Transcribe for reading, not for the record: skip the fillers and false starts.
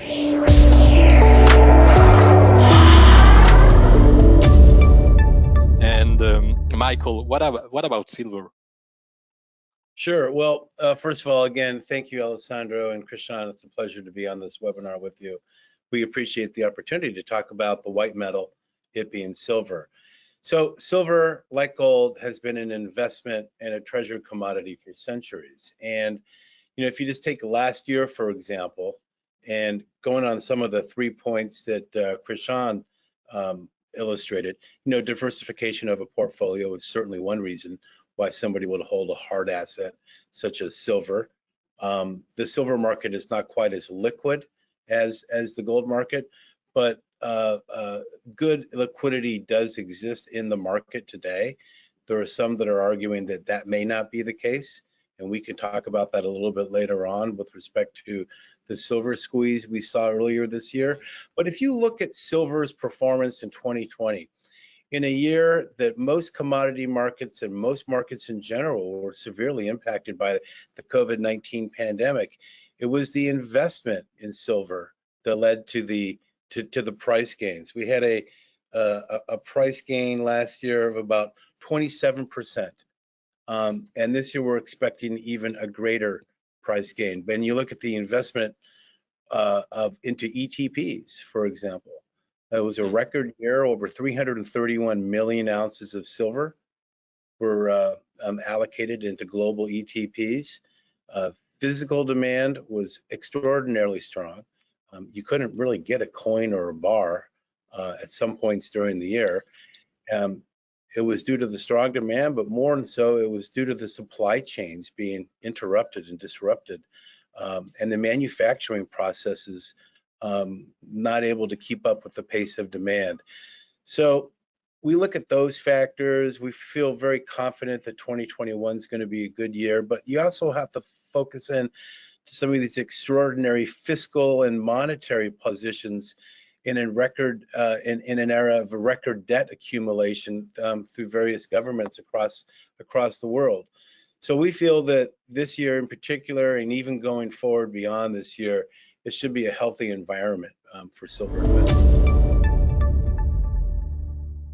And Michael, what about silver? Sure. Well, first of all, again, thank you, Alessandro and Krishan. It's a pleasure to be on this webinar with you. We appreciate the opportunity to talk about the white metal, it being silver. So silver, like gold, has been an investment and a treasured commodity for centuries. And if you just take last year, for example, and going on some of the 3 points that Krishan illustrated, diversification of a portfolio is certainly one reason why somebody would hold a hard asset such as silver. The silver market is not quite as liquid as the gold market, but good liquidity does exist in the market today. There are some that are arguing that that may not be the case, and we can talk about that a little bit later on with respect to the silver squeeze we saw earlier this year. But if you look at silver's performance in 2020, in a year that most commodity markets and most markets in general were severely impacted by the COVID-19 pandemic, it was the investment in silver that led to the price gains. We had a price gain last year of about 27%, and this year we're expecting even a greater price gain. When you look at the investment into ETPs, for example, it was a record year. Over 331 million ounces of silver were allocated into global ETPs. Physical demand was extraordinarily strong. You couldn't really get a coin or a bar at some points during the year. It was due to the strong demand, but more than so, it was due to the supply chains being interrupted and disrupted, and the manufacturing processes not able to keep up with the pace of demand. So we look at those factors. We feel very confident that 2021 is going to be a good year, but you also have to focus in to some of these extraordinary fiscal and monetary positions in an era of a record debt accumulation through various governments across the world. So we feel that this year in particular, and even going forward beyond this year, it should be a healthy environment for silver investment.